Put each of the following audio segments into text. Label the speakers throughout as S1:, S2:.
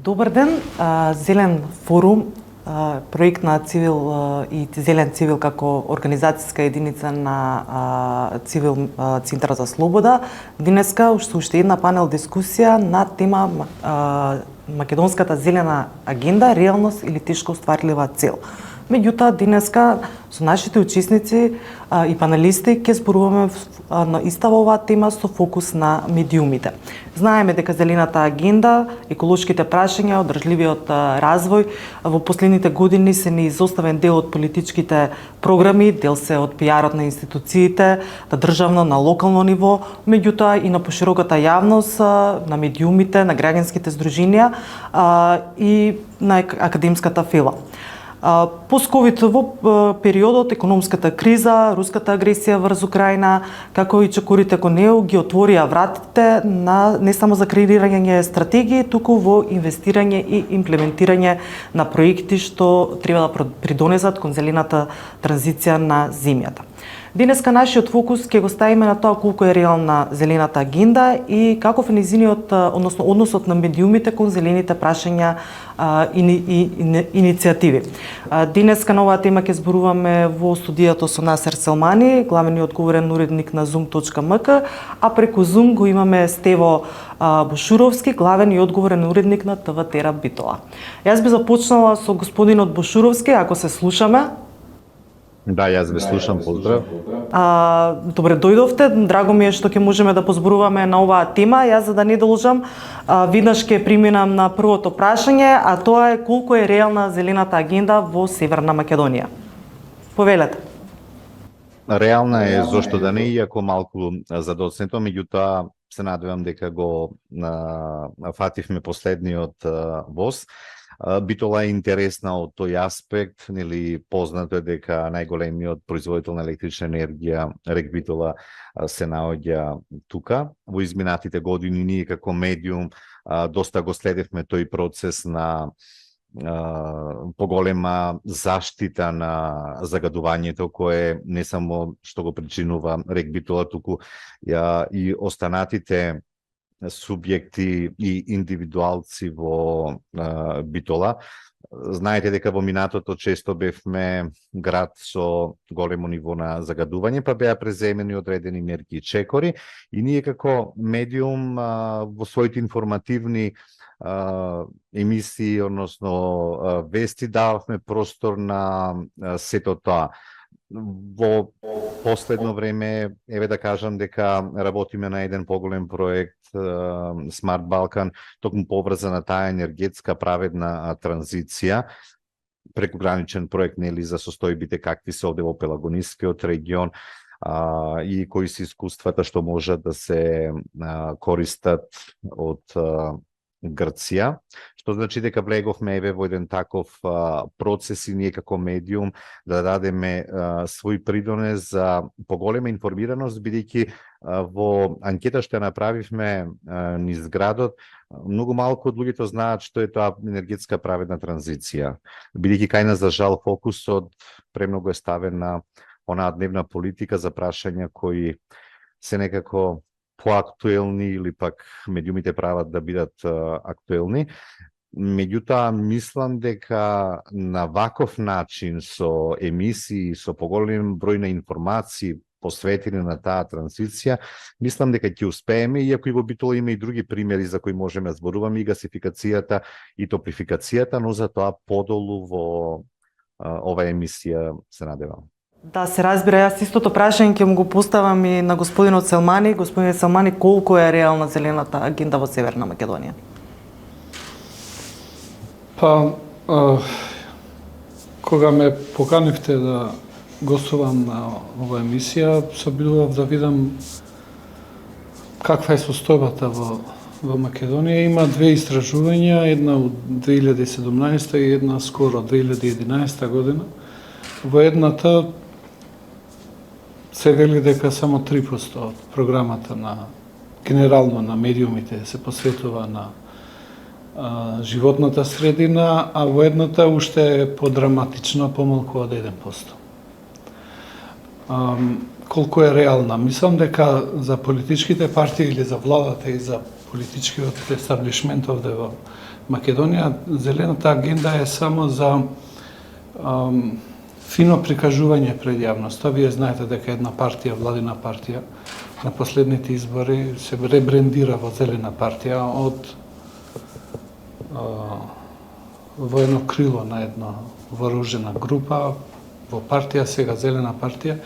S1: Добар ден, Зелен форум, проект на Цивил и Зелен Цивил како организацијска единица на Цивил Центар за слобода. Денеска уште една панел дискусија на тема Македонската зелена агенда, реалност или тешко остварлива цел. Меѓутоа, денеска со нашите учесници и панелисти ќе зборуваме на истава оваа тема со фокус на медиумите. Знаеме дека зелената агенда, еколошките прашања, одржливиот развој во последните години се неизоставен дел од политичките програми, дел се од пиарот на институциите, на државно, на локално ниво, меѓутоа и на пошироката јавност, на медиумите, на граѓанските здруженија и на академската фила. Пост-ковид во периодот, економската криза, руската агресија врз Украина, како и чекорите кон неа ги отворија вратите на не само за креирање стратегии, туку во инвестирање и имплементирање на проекти што треба да придонесат кон зелената транзиција на земјата. Денеска нашиот фокус ќе го ставиме на тоа колку е реална зелената агенда и каков е нејзиниот, односно односот на медиумите кон зелените прашања и иницијативи. Денеска на оваа тема ќе зборуваме во студијато со Насер Селмани, главниот говорен уредник на Zoom.mk, а преку Zoom го имаме Стево Бошуровски, главен и одговорен уредник на ТВ Тера Битола. Јас би започнала со господинот Бошуровски, ако се слушаме.
S2: Да, јас ве слушам, поздрав.
S1: Добре дојдовте, драго ми е што ќе можеме да позборуваме на оваа тема. Јас за да не должам, виднаш ќе преминам на првото прашање, а тоа е колку е реална зелената агенда во Северна Македонија. Повелете.
S2: Реална е, зошто да не, иако малку задоцнето, меѓутоа се надевам дека го фативме последниот воз. Битола е интересна од тој аспект, нели познато е дека најголемиот производител на електрична енергија, РЕК Битола, се наоѓа тука. Во изминатите години ние како медиум доста го следевме тој процес на поголема заштита на загадувањето кое не само што го причинува РЕК Битола, туку и останатите субјекти и индивидуалци во Битола. Знаете дека во минатото често бевме град со големо ниво на загадување, па беа преземени одредени мерки и чекори и ние како медиум во своите информативни емисии, односно вести, дававме простор на сето тоа. Во последно време, еве да кажам дека работиме на еден поголем проект Smart Balkan, токму поврзана таа енергетска праведна транзиција, прекограничен проект нели за состојбите какви се овде во Пелагонискиот регион и кои се искуствата што можат да се користат од Грција, што значи дека влеговме еве во еден таков процес и ние како медиум да дадеме свој придонес за поголема информираност, бидејќи во анкета што ја направивме низ градот, многу малку од луѓето знаат што е тоа енергетска праведна транзиција, бидејќи кај нас за жал фокусот премногу е ставен на онаа дневна политика за прашања кои се некако поактуелни или пак медиумите прават да бидат актуелни. Меѓутоа, мислам дека на ваков начин со емисии, со поголем број на информации посветени на таа транзиција, мислам дека ќе успееме, иако и во Битола има и други примери за кои можеме да зборуваме, и гасификацијата и топлификацијата, но за тоа подолу во оваа емисија се надевам.
S1: Да, се разбира, јас истото прашање ќе му го поставам и на господинот Селмани. Господин Селмани, колку е реална зелената агенда во Северна Македонија?
S3: Па, кога ме поканивте да гостувам на оваа емисија, се обидував да видам каква е состојбата во Македонија. Има две истражувања, една од 2017 и една скоро 2011 година. Во едната се вели дека само 3% од програмата генерално на медиумите се посветува на животната средина, а во едната уште е подраматично, помалку од 1%. Колку е реална? Мислам дека за политичките партии или за владата и за политичкиот естаблишмент овде во Македонија зелената агенда е само за фино прикажување пред јавноста. Вие знаете дека една партија, владина партија, на последните избори се ребрендира во Зелена партија од во едно крило на една вооружена група, во партија, сега Зелена партија,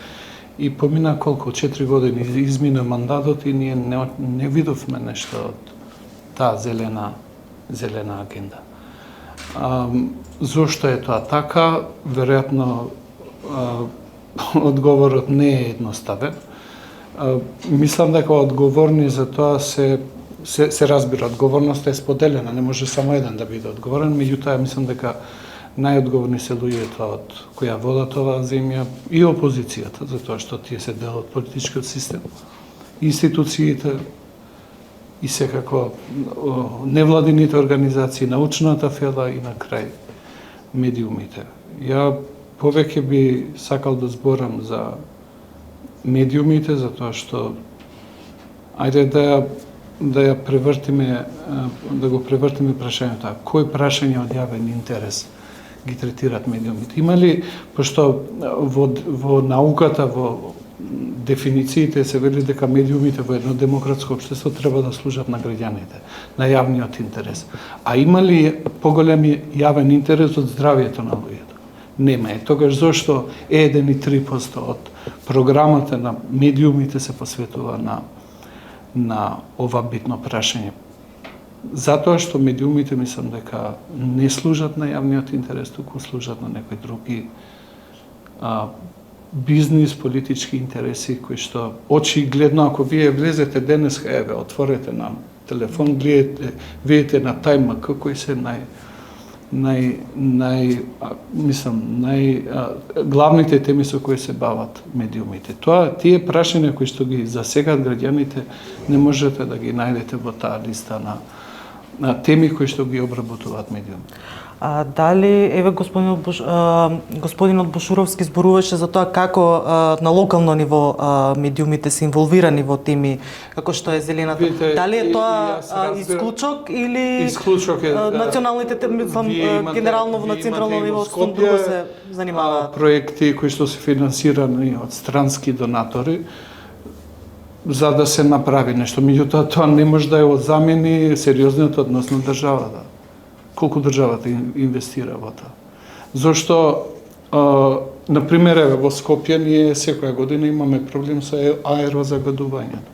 S3: и помина колку, 4 години измина мандатот и ние не видовме нешто од таа зелена агенда. Зошто е тоа така? Веројатно одговорот не е едноставен. Мислам дека одговорни за тоа се разбира, одговорноста е споделена, не може само еден да биде одговорен, меѓутоа мислам дека најодговорни се луѓето од која водат оваа земја и опозицијата, затоа што тие се дел од политичкиот систем, институциите и секако невладините организации, научната фела и на крај медиумите. Ја повеќе би сакал да зборам за медиумите, затоа што ајде да ја превртиме, да го превртиме прашањето. Кој прашање од јавен интерес ги третират медиумите? Има ли, пошто во науката, во дефинициите се вели дека медиумите во едно демократско општество треба да служат на граѓаните, на јавниот интерес. А има ли поголем јавен интерес од здравието на луѓето? Нема е. Тогаш зошто 1,3% од програмата на медиумите се посветува на ова битно прашање? Затоа што медиумите мислам дека не служат на јавниот интерес, туку служат на некои други бизнис, политички интереси, кои што очигледно, ако вие влезете денес, еве, отворете на телефон, гледате, видите на ТАЙМК кои се главните теми со кои се бават медиумите. Тие прашања кои што ги засегат граѓаните не можете да ги најдете во таа листа на теми кои што ги обработуваат медиумите.
S1: Дали, еве господинот Бошуровски зборуваше за тоа како на локално ниво медиумите се инволвирани во теми како што е зелената.
S3: Видите,
S1: дали е тоа исклучок или националните генерално на централно ниво со друго се занимаваат?
S3: Проекти кои што се финансирани од странски донатори за да се направи нешто. Меѓутоа тоа не може да ја замени сериозниот однос на државата. Колку државата инвестира во тоа. Зошто, например, во Скопје ние секоја година имаме проблем со аерозагадувањето.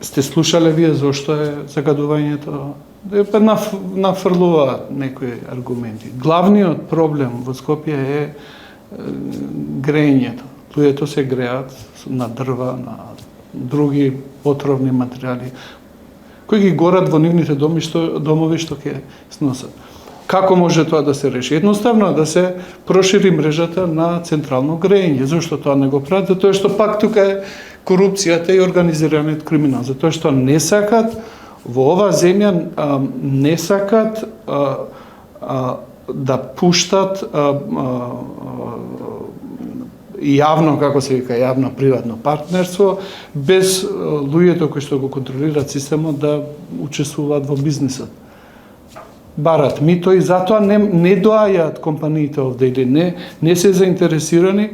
S3: Сте слушале вие зошто е загадувањето? Нафрлуваат некои аргументи. Главниот проблем во Скопје е грејењето. Луѓето се греат на дрва, на други отровни материјали, кои ги горат во нивните домови што ќе сносат. Како може тоа да се реши? Едноставно да се прошири мрежата на централно грејење. Зошто тоа не го прават? Затоа што пак тука е корупцијата и организираниот криминал. Затоа што не сакат во оваа земја не сакат да пуштат јавно, како се вика, јавно-приватно партнерство, без луѓето кои што го контролираат системот да учествуваат во бизнисот. Барат мито и затоа не доаѓаат компаниите овде или не се заинтересирани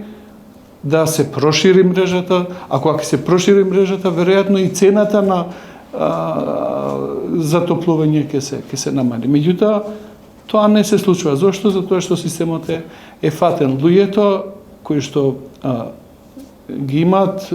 S3: да се прошири мрежата. Ако се прошири мрежата, веројатно и цената на затоплување ќе се намали. Меѓутоа, тоа не се случува. Зошто? Затоа што системот е фатен. Луѓето кои што ги имаат,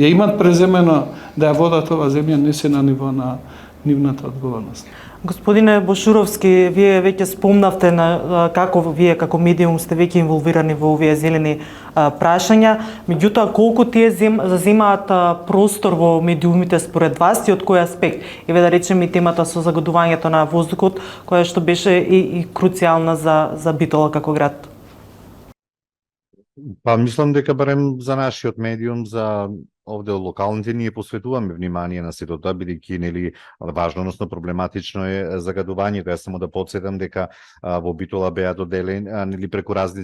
S3: ја имаат преземено да ја водат оваа земја, не се на ниво на нивната одговорност.
S1: Господине Бошуровски, вие веќе спомнавте на како вие како медиум сте веќе инволвирани во овие зелени прашања, меѓутоа колку тие заземаат простор во медиумите според вас и од кој аспект? Еве да речеме и темата со загадувањето на воздухот, која што беше и круцијална за Битола како град.
S2: Па мислам дека барем за нашиот медиум, за овде локалните, ние посветуваме внимание на сето тоа, бидејќи нели важно, односно проблематично е загадувањето. Јас само да потсетам дека во Битола беа доделени нели преку разни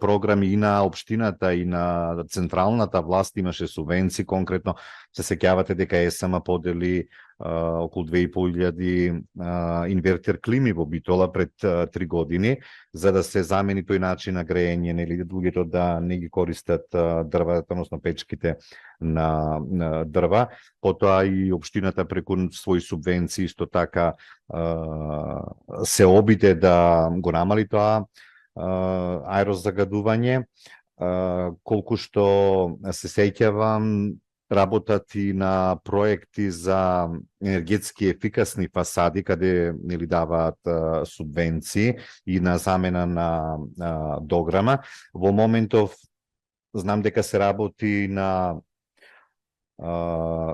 S2: програми и на општината и на централната власт имаше субвенции, конкретно се сеќавате дека ЕСМ подели околу 2500 инвертер клими во Битола пред 3 години, за да се замени тој начин на грејење, нели луѓето да не ги користат дрвата, односно печките на дрва. Потоа и општината преку своји субвенции исто така се обиде да го намали тоа аерозагадување. Колку што се сеќавам, работат и на проекти за енергетски ефикасни фасади, каде нели даваат субвенции и на замена на дограма. Во моментов знам дека се работи на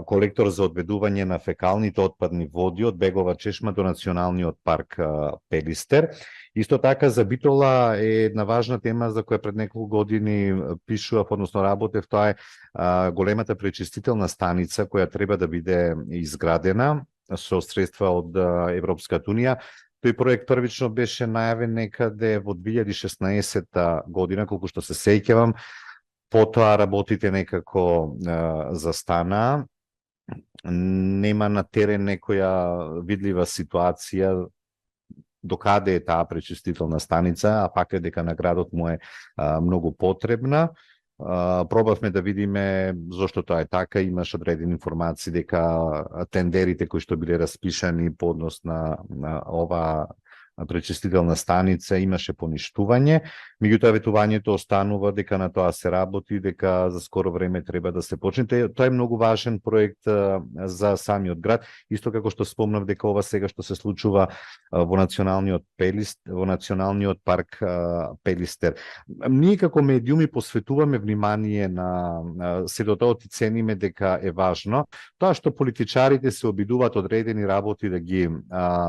S2: колектор за одведување на фекалните отпадни води од бегова чешма до националниот парк Пелистер. Исто така за Битола е една важна тема за која пред неколку години пишував, односно работев, тоа е големата пречистителна станица која треба да биде изградена со средства од Европската унија. Тој проект првично беше најавен некаде во 2016 година, колку што се сеќавам. Потоа работите некако застанаа. Нема на терен некоја видлива ситуација докаде е таа пречистителна станица, а пак е дека на градот му е многу потребна. Пробавме да видиме зошто тоа е така, имаш одредени информации дека тендерите кои што биле распишани по однос на оваа пречистителна станица имаше поништување, меѓутоа ветувањето останува дека на тоа се работи, дека за скоро време треба да се почне. Тоа е многу важен проект за самиот град, исто како што спомнав дека ова сега што се случува во националниот парк Пелистер. Ние како медиуми посветуваме внимание на сето тоа и цениме дека е важно. Тоа што политичарите се обидуваат одредени работи да ги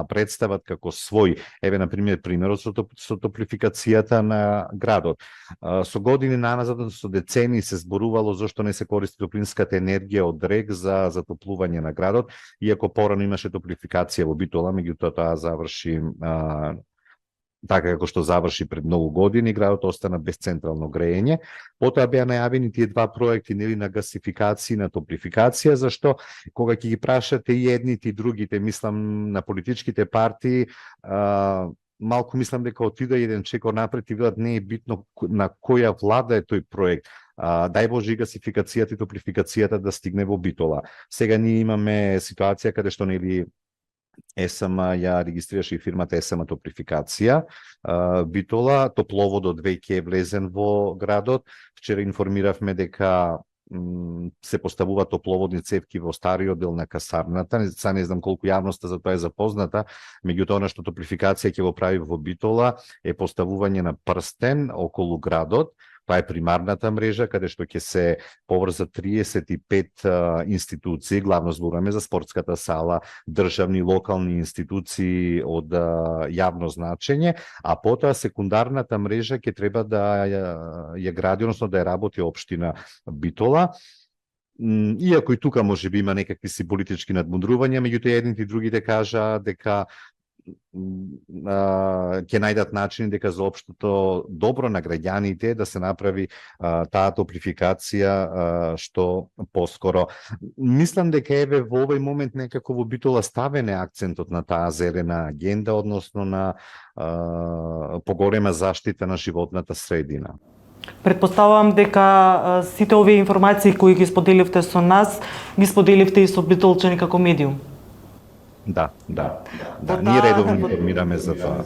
S2: представат како свој. Еве, например, примерот со топлификацијата на градот. Со години наназад, со децени се зборувало зошто не се користи топлинската енергија од РЕК за затоплување на градот, иако порано имаше топлификација во Битола, меѓутоа тоа заврши така како што заврши пред многу години, градот остана без централно грејење. Потоа беа најавени тие два проекти, нели, на гасификација и на топлификација, зашто кога ќе ги прашате и едните и другите, мислам на политичките партии, малку мислам дека отида еден чекор напред и велат не е битно на која влада е тој проект. Дај Боже и гасификацијата и топлификацијата да стигне во Битола. Сега ние имаме ситуација каде што нели ЕСМ ја регистрираше и фирмата ЕСМ Топлификација Битола, топловодот веќе е влезен во градот. Вчера информиравме дека се поставува топловодни цевки во стариот дел на касарната. Са не знам колку јавноста за тоа е запозната, меѓутоа она што Топлификација ќе го прави во Битола е поставување на прстен околу градот. Тоа е примарната мрежа, каде што ќе се поврзат 35 институции, главно зборуваме за спортската сала, државни, локални институции од јавно значење, а потоа секундарната мрежа ќе треба да ја гради, односно да ја работи општина Битола. Иако и тука можеби има некакви си политички надмудрувања, меѓутоа едните и другите кажа дека ќе најдат начини дека за општото добро на граѓаните да се направи таа топлификација што поскоро. Мислам дека еве во овој момент некако во Битола ставен е акцентот на таа зелена агенда, односно на поголема заштита на животната средина.
S1: Предпоставувам дека сите овие информации кои ги споделивте со нас, ги споделивте и со битолчани како медиум.
S2: Да, ние редовно информираме за тоа.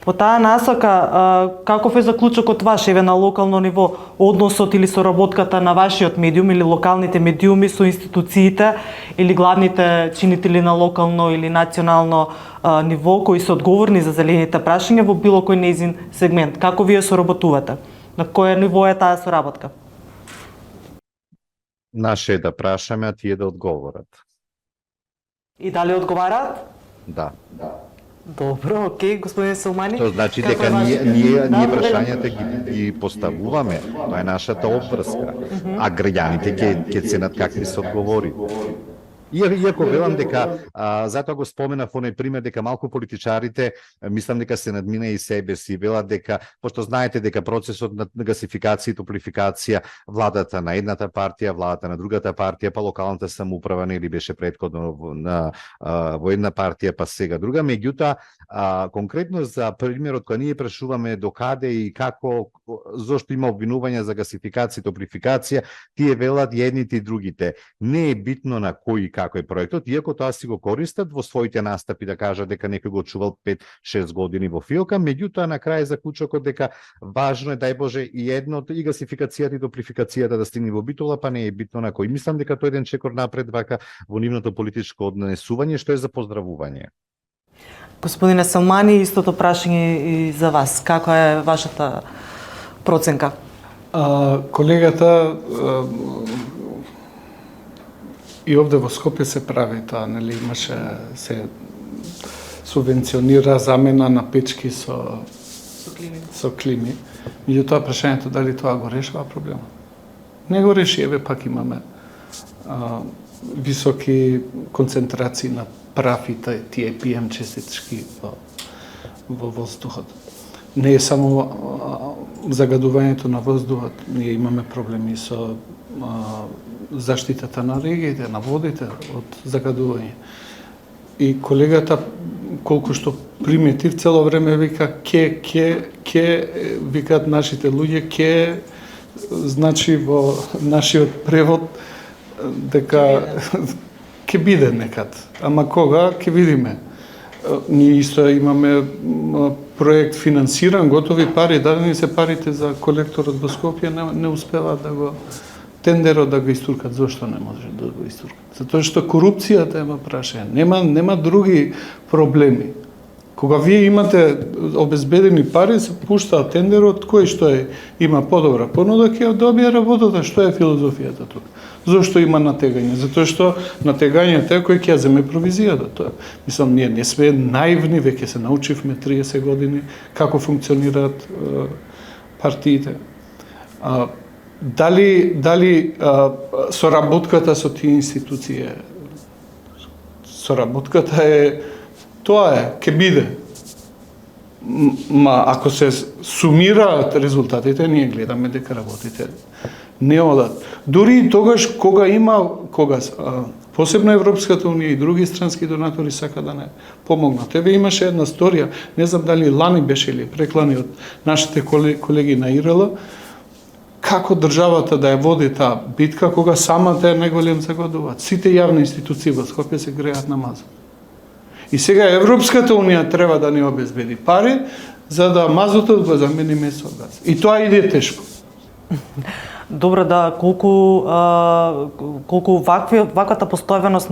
S1: По таа насока, каков е заклучокот ваш, еве на локално ниво, односот или соработката на вашиот медиум или локалните медиуми со институциите или главните чинители на локално или национално ниво кои се одговорни за зелените прашања во било кој нејзин сегмент? Како вие соработувате? На кое ниво е таа соработка?
S2: Наше е да прашаме, а тие да одговорат.
S1: И дали одговараат?
S2: Да.
S1: Добро, окей, господин Силмани.
S2: Тоа значи дека ние прашањата ги поставуваме, тоа е нашата обврска, а граѓаните ќе ценат какви се одговори. Иако велам дека затоа го споменав оној пример дека малку политичарите мислам дека се надмина и себе си, велат дека пошто знаете дека процесот на гасификација и топлификација владата на едната партија, владата на другата партија, па локалната самоуправа нели беше претходно во една партија, па сега друга. Меѓутоа конкретно за примерот кога ние прашуваме докаде и како, зошто има обвинувања за гасификација и топлификација, тие велат едните и другите. Не е битно на кој и како е проектот, иако тоа си го користат во своите настапи да кажат дека некој го чувал 5-6 години во филка, меѓутоа на крај заклучокот дека важно е дај Боже и едното и гасификацијата и топлификацијата да стигне во Битола, па не е битно на кој. Мислам дека тоа е еден чекор напред вака во нивното политичко однесување, што е за поздравување.
S1: Господине Салмани, истото прашање и за вас. Каква е вашата проценка?
S3: Колегата и овде во Скопје се прави тоа, нели имаше се субвенционира замена на печки со клими. Меѓутоа прашањето дали тоа го решава проблемот. Не го реши, еве пак имаме високи концентрации на прав и тие PM честички во воздухот. Не е само загадувањето на воздухот, ние имаме проблеми со заштитата на региите, на водите од загадување. И колегата, колку што приметив, цело време вика викаат нашите луѓе, значи во нашиот превод дека ќе биде некад. Ама кога, ќе видиме. Ние исто имаме проект финансиран, готови пари, дадени се парите за колекторот во Скопје, не успеваат да го тендерот да го истуркат. Зошто не може да го истуркат? Затоа што корупцијата има прашање. Нема други проблеми. Кога вие имате обезбедени пари, се пуштаат тендерот, кој што има подобра понуда, ќе добие работата. Што е филозофијата тука? Зошто има натегање? Затоа што натегањето е кој ќе земе провизијата. Тоа. Мислам, ние не сме наивни, веќе се научивме 30 години како функционираат партиите. Дали соработката со тие институции соработката е тоа е, ќе биде. Ма ако се сумираат резултатите, ние гледаме дека работите не одат. Дури и тогаш кога посебно Европската унија и други странски донатори сака да не помогнат. Еве имаше една сторија, не знам дали лани беше или преклани од нашите колеги на ИРЛ, како државата да ја води таа битка кога самата е најголем загадувач. Сите јавни институции во Скопје се греат на мазот. И сега Европската унија треба да ни обезбеди пари за да мазотот го замениме со газ. И тоа иде тешко.
S1: Добро, да, колку ваквата постојаност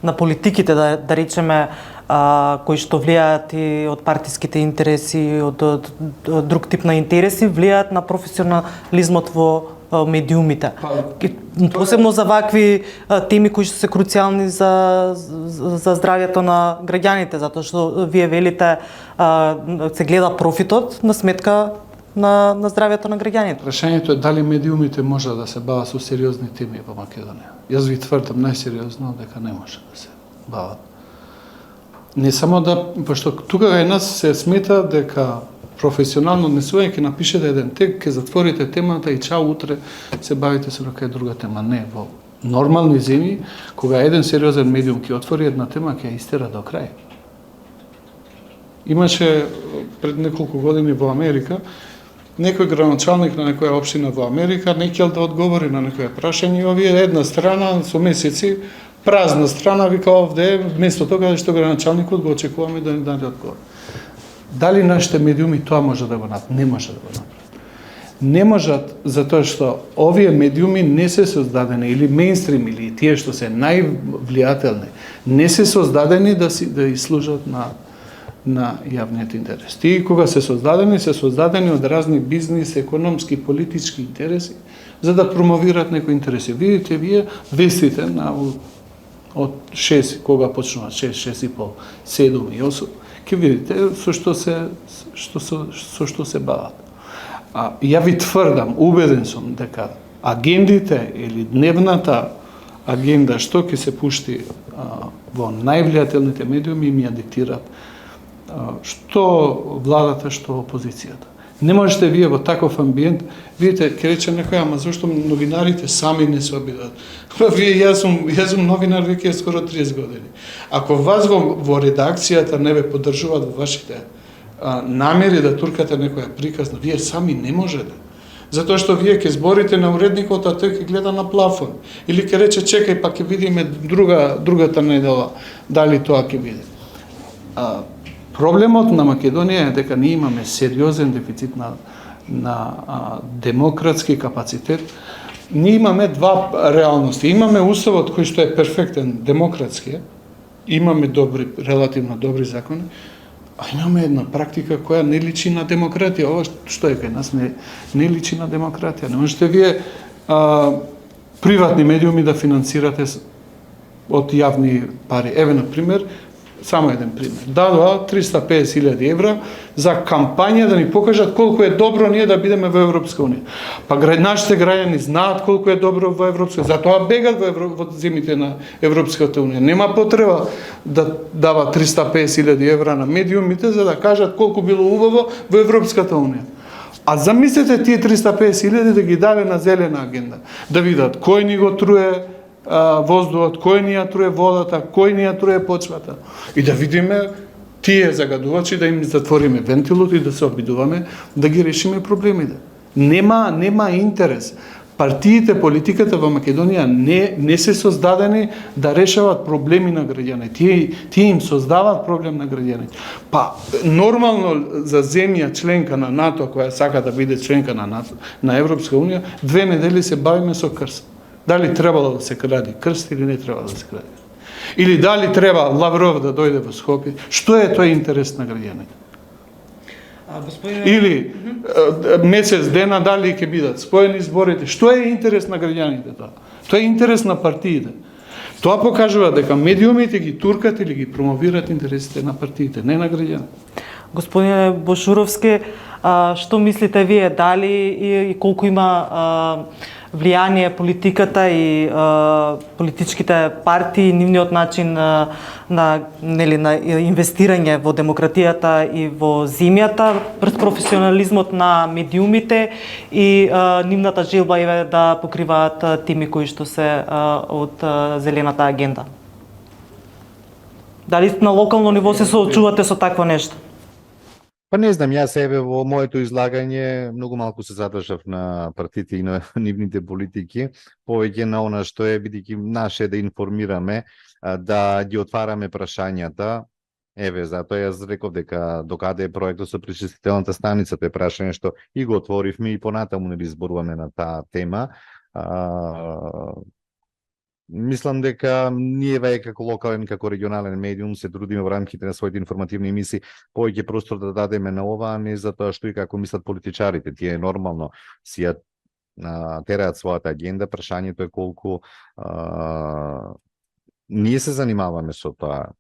S1: на политиките, да речеме, кои што влијаат и од партиските интереси, од друг тип на интереси, влијаат на професионализмот во медиумите. Посебно за вакви теми кои што се круцијални за здравјето на граѓаните, затоа што вие велите се гледа профитот на сметка на здравјето на граѓаните.
S3: Прашањето е дали медиумите може да се бават со сериозни теми во Македонија. Јас ви тврдам најсериозно дека не може да се бават. Не само да, пошто тука кај нас се смета дека професионално однесување ќе напишете еден текст, ќе затворите темата и чао, утре се бавите со некоја друга тема. Не, во нормални земји, кога еден сериозен медиум ќе отвори една тема, ќе ја истера до крај. Имаше пред неколку години во Америка некој градоначалник на некоја општина во Америка не ќе да одговори на некоја прашање, овие една страна со месеци, празна страна, вика овде, вместо тога што градоначалникот го очекуваме да ни даде одговор. Дали нашите медиуми тоа може да го направат? Не може да го направат. Не можат затоа што овие медиуми не се создадени, или мејнстрим, или тие што се највлијателни, не се создадени да служат на јавниот интерес. Тие кога се создадени од разни бизнис, економски, политички интереси, за да промовираат некои интереси. Видите вие вестите од 6, кога почнуваат 6, 6,5, 7 и 8, ќе видите со што се бават. Ја ви тврдам, убеден сум дека агендите или дневната агенда што ќе се пушти во највлијателните медиуми ми ја диктираат што владата, што опозицијата. Не можете вие во таков амбиент, видите, ќе рече некој, ама зашто новинарите сами не се обидат. Вие, јас сум новинар веќе скоро 30 години. Ако вас во редакцијата не ве поддржуваат во вашите намери да туркате некоја приказна, вие сами не можете. Затоа што вие ќе зборите на уредникот, а тој ќе гледа на плафон. Или ќе рече, чекај, па ќе видиме другата недела, дали тоа ќе биде. Проблемот на Македонија е дека ние имаме сериозен дефицит на демократски капацитет. Ние имаме два реалности. Имаме уставот кој што е перфектен, демократски, имаме релативно добри закони, а имаме една практика која не личи на демократија. Ова што е кај нас не личи на демократија. Не можете вие приватни медиуми да финансирате од јавни пари. Еве, на пример, само еден пример. Дадоа 350.000 евра за кампања да ни покажат колку е добро ние да бидеме во Европска унија. Па нашите граѓани знаат колку е добро во Европска, затоа бегат во земите на Европската унија. Нема потреба да дава 350.000 евра на медиумите за да кажат колку било убаво во Европската унија. А замислете тие 350.000 да ги даде на зелена агенда, да видат кој ни го труе воздухот, кој ни ја труе водата, кој ни ја труе почвата. И да видиме тие загадувачи, да им затвориме вентилот и да се обидуваме да ги решиме проблемите. Нема интерес. Партиите, политиката во Македонија не се создадени да решават проблеми на граѓаните. Тие им создаваат проблем на граѓаните. Па, нормално за земја членка на НАТО, која сака да биде членка на НАТО, на Европска унија, 2 недели се бавиме со крст. Дали требало да се кради крст или не требало да се кради? Или дали треба Лавров да дојде во Скопје? Што е тој интерес на граѓаните? Или месец дена дали ќе бидат споени зборите? Што е интерес на граѓаните тоа? Тоа е интерес на партиите. Тоа покажува дека медиумите ги туркат или ги промовираат интересите на партиите, не на граѓаните.
S1: Господине Бошуровски, што мислите вие, дали и колку има влијание политиката и политичките партии, нивниот начин на инвестирање во демократијата и во земјата, пред професионализмот на медиумите и нивната желба е да покриваат теми кои што се од зелената агенда? Дали на локално ниво се соочувате со такво нешто?
S2: Па не знам, јас себе во моето излагање многу малку се задржав на партиите и на нивните политики, повеќе на она што е, бидејќи наше да информираме, да ги отвараме прашањата. Еве, затоа јас реков дека докаде е проектот со пречистителната станица, тоа е прашање што и го отворивме и понатаму нели зборуваме на таа тема. Мислам дека ние веќе како локален, како регионален медиум се трудиме во рамките на своите информативни емисии повеќе простор да дадеме на ова, а не за тоа што и како мислат политичарите. Тие нормално си ја тераат својата агенда, прашањето е колку ние се занимаваме со тоа,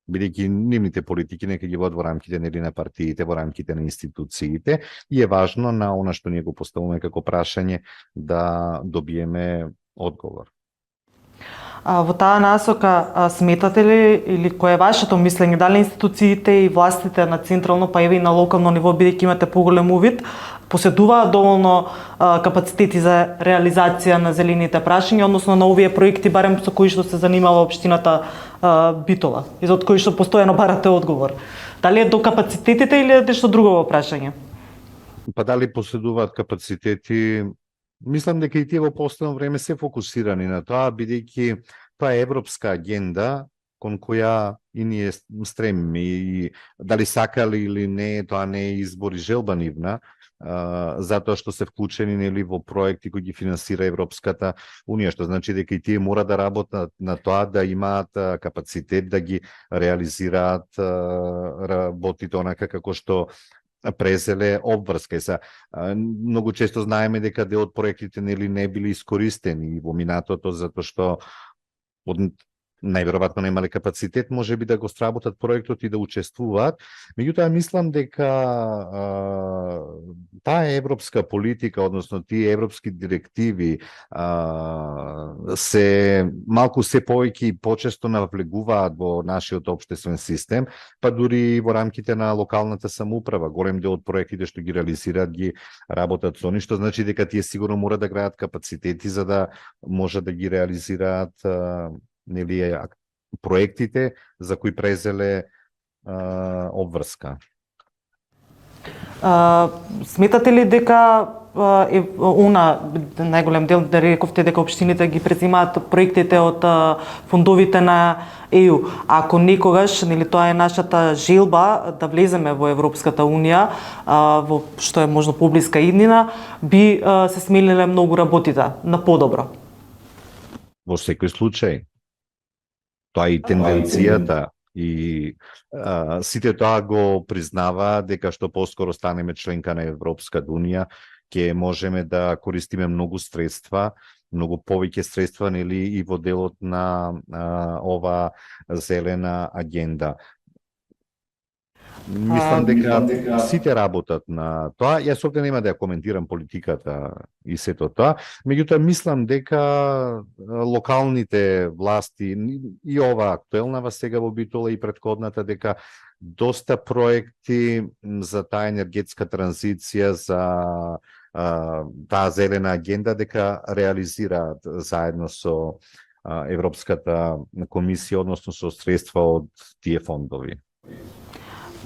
S2: бидејќи нивните политики нека ги водат во рамките нели на партиите, во рамките на институциите, и е важно на она што ние го поставуваме како прашање да добиеме одговор.
S1: Во таа насока сметате ли, или кое е вашето мислење, дали институциите и властите на централно, па и на локално ниво, бидејќи имате поголем увид, поседуваат доволно капацитети за реализација на зелените прашања, односно на овие проекти, барем со кои што се занимава општината Битола, и од кои што постојано барате одговор? Дали е до капацитетите или е нешто друго во прашање?
S2: Па дали поседуваат капацитети? Мислам дека и тие во последно време се фокусирани на тоа, бидејќи тоа е европска агенда кон која и ние стремиме, и дали сакали или не, тоа не е избор и желба нивна, затоа што се вклучени нели во проекти кои ги финансира Европската унија, што значи дека и тие мора да работат на тоа да имаат капацитет да ги реализираат работите онака како што презеле обврска. Многу често знаеме дека дел од проектите нели не били искористени во минатото, затоа што од најверојатно немале капацитет, може би да го сработат проектот и да учествуваат. Меѓутоа, мислам дека таа европска политика, односно тие европски директиви се малку се повеќе и почесто навлегуваат во нашиот општествен систем, па дури во рамките на локалната самоуправа. Голем дел од проектите што ги реализираат ги работат со они, што значи дека тие сигурно мора да граат капацитети за да може да ги реализираат нели проектите за кои презеле обврска.
S1: Сметате ли дека најголем дел да рековте дека општините ги презимаат проектите од фондовите на ЕУ? Ако некогаш, нели тоа е нашата желба да влеземе во Европската унија, во што е можно поблиска иднина, би се смениле многу работите на подобро.
S2: Во секој случај. Тоа и тенденцијата и сите тоа го признава дека што поскоро станеме членка на Европската унија, ќе можеме да користиме многу средства, многу повеќе средства, нели, и во делот на ова зелена агенда. Мислам дека сите работат на тоа. Јас овде нема да ја коментирам политиката и сето тоа, меѓутоа мислам дека локалните власти и ова актуелнава сега во Битола и претходната, дека доста проекти за таа енергетска транзиција, за таа зелена агенда, дека реализираат заедно со Европската комисија, односно со средства од тие фондови.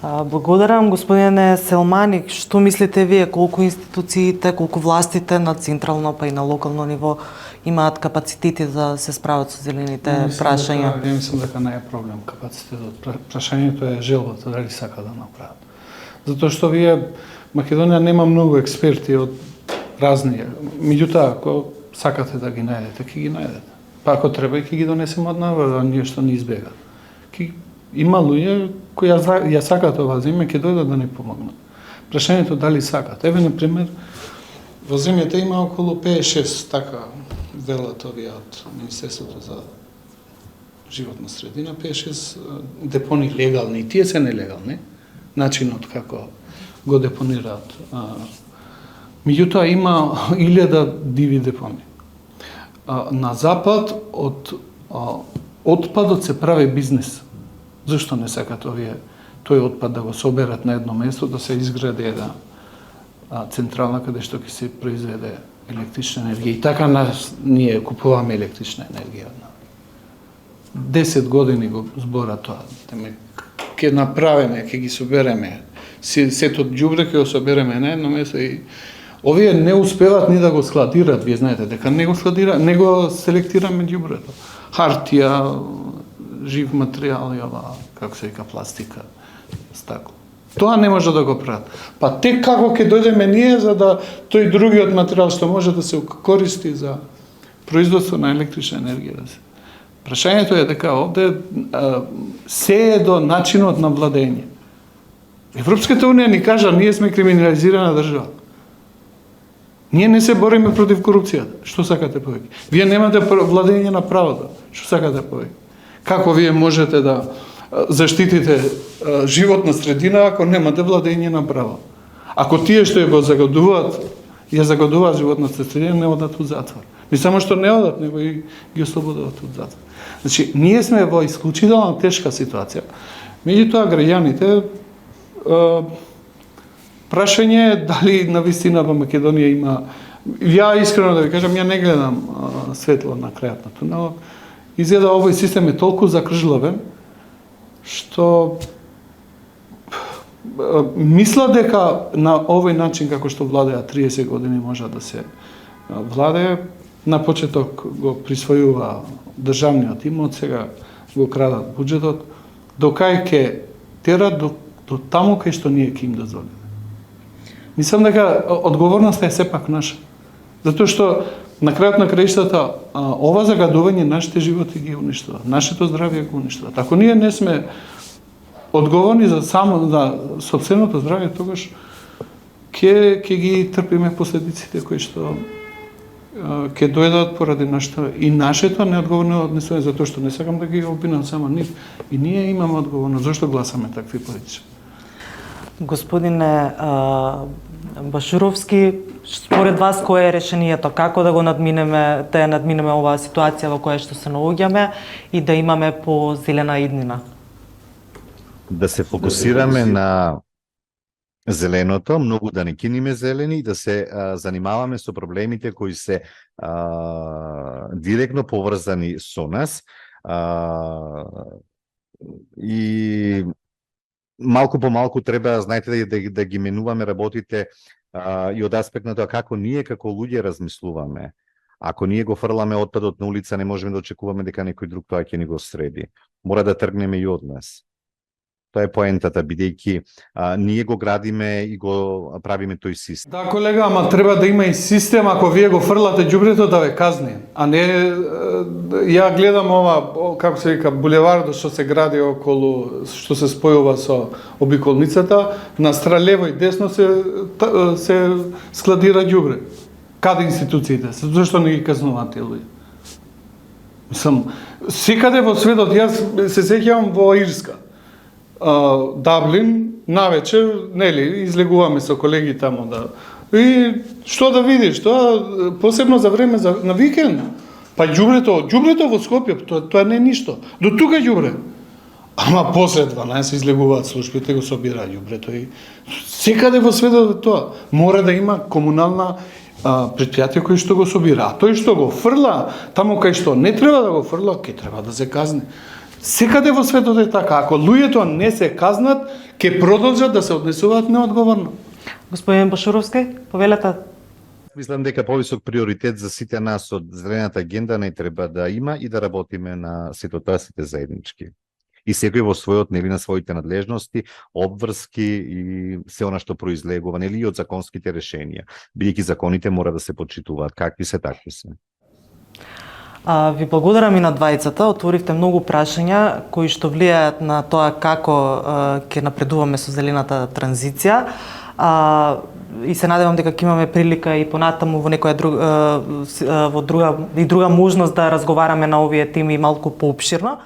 S1: Благодарам, господине Селмани. Што мислите вие, колку институциите, колку властите на централно па и на локално ниво имаат капацитети за да се справат со зелените прашања?
S3: Ја мислам дека не е проблем капацитетот. Прашањето е желбата, дали сака да направат. Затоа што вие, Македонија нема многу експерти од разни. Меѓутоа, ако сакате да ги најдете, ќе ги најдете. Па ако треба, ќе ги донесеме од навр, ние што не избега. Има луѓе кои ја сакат ова земја, ќе дојдат да ни помогнат. Прашањето дали сакат. Еве, например, во земјата има околу 5-6, така велат овие од Министерството за животна средина, 5-6 депони легални, тие се нелегални, начинот како го депонираат. Меѓутоа има 1000 диви депони. На запад од отпадот се прави бизнес. Зашто не сакат овие тој отпад да го соберат на едно место, да се изгради една централна каде што ќе се произведе електрична енергија. И така ние купуваме електрична енергија. 10 години го збора тоа. Ќе направиме, ќе ги собереме, сето ѓубре ќе го собереме на едно место и овие не успеват ни да го складират, вие знаете дека не го складира, не го селектираме ѓубрето. Хартија, жив материјал и ова, како се вика, пластика, стакло. Тоа не може да го прават. Па тек како ќе дојдеме ние за да тој другиот материјал што може да се користи за производство на електрична енергија. Прашањето е дека овде се е до начинот на владење. Европската унија ни кажа, ние сме криминализирана држава. Ние не се бориме против корупцијата. Што сакате повеќе? Вие немате владење на правото. Што сакате повеќе? Како вие можете да заштитите животна средина ако немате владење на право? Ако тие што го загадуваат, ја загадуваат животната средина, не одат у затвор. Не само што не одат, него и ги ослободуваат од затвор. Значи, ние сме во исклучително тешка ситуација. Меѓутоа, граѓаните, прашање е дали навистина во Македонија има... Ја искрено да ви кажам, ја не гледам светло на крајот на тунелот. Изгледа овој систем е толку закржлавен, што мисла дека на овој начин како што владеа 30 години може да се владее. На почеток го присвојува државниот имот, сега го крадат буџетот, до кај ќе терат до таму кај што ние ќе им дозволиме. Мислам дека одговорноста е сепак наша. Затоа што на крајот на краиштата ова загадување нашите животи ги уништува, нашето здравје го уништува. Ако ние не сме одговорни за само за сопственото здравје, тогаш ќе ги трпиме последиците кои што ќе дојдат поради нашето неодговорно однесување, затоа што не сакам да ги обвинам само нив. И ние имаме одговорност зашто гласаме такви политичари.
S1: Господине Башуровски, според вас кое е решението? Како да го надминеме, да ја надминеме оваа ситуација во која што се наоѓаме и да имаме по-зелена иднина?
S2: Да се фокусираме на зеленото, многу да не киниме зелени и да се занимаваме со проблемите кои се директно поврзани со нас и малку по малку треба, знаете, да ги менуваме работите и од аспект на тоа како ние како луѓе размислуваме. Ако ние го фрламе отпадот на улица, не можеме да очекуваме дека некој друг тоа ќе ни го среди. Мора да тргнеме и од нас. Тоа е поентата, бидејќи ние го градиме и го правиме тој систем.
S3: Да, колега, ама треба да има и систем, ако вие го фрлате ѓубрето да ве казни, а не ја гледам ова, како се вика, булевардот што се гради околу, што се спојува со обиколницата, на стралево и десно се складира ѓубре. Каде институциите се? Зошто не ги казнуваат тие луѓе? Мислам, секаде во светот, јас се сеќавам во Ирска, Даблин, навечер, нели, излегуваме со колеги тамо да... И што да видиш, тоа посебно за време на викенд. Па ѓубрето во Скопје, тоа не е ништо. До тука ѓубре. Ама после 12 излегуваат службите, го собираат ѓубрето и секаде во светот е тоа. Мора да има комунална предпријатие кој што го собира. А тој што го фрла, таму кај што не треба да го фрла, ќе треба да се казни. Секаде во светот е така. Ако луѓето не се казнат, ќе продолжат да се однесуваат неодговорно.
S1: Господин Башуровски, повелете.
S2: Мислам дека повисок приоритет за сите нас од зелената агенда не треба да има и да работиме на сето тоа сите заеднички. И секој во својот, нели, на своите надлежности, обврски и се она што произлегува, нели, и од законските решенија. Бидејќи законите мора да се почитуваат, какви се, такви се.
S1: Ви благодарам и на двајцата, отворивте многу прашања кои што влијаат на тоа како ќе напредуваме со зелената транзиција. И се надевам дека ќе имаме прилика и понатаму во некоја друга можност да разговараме на овие теми малку поопширно.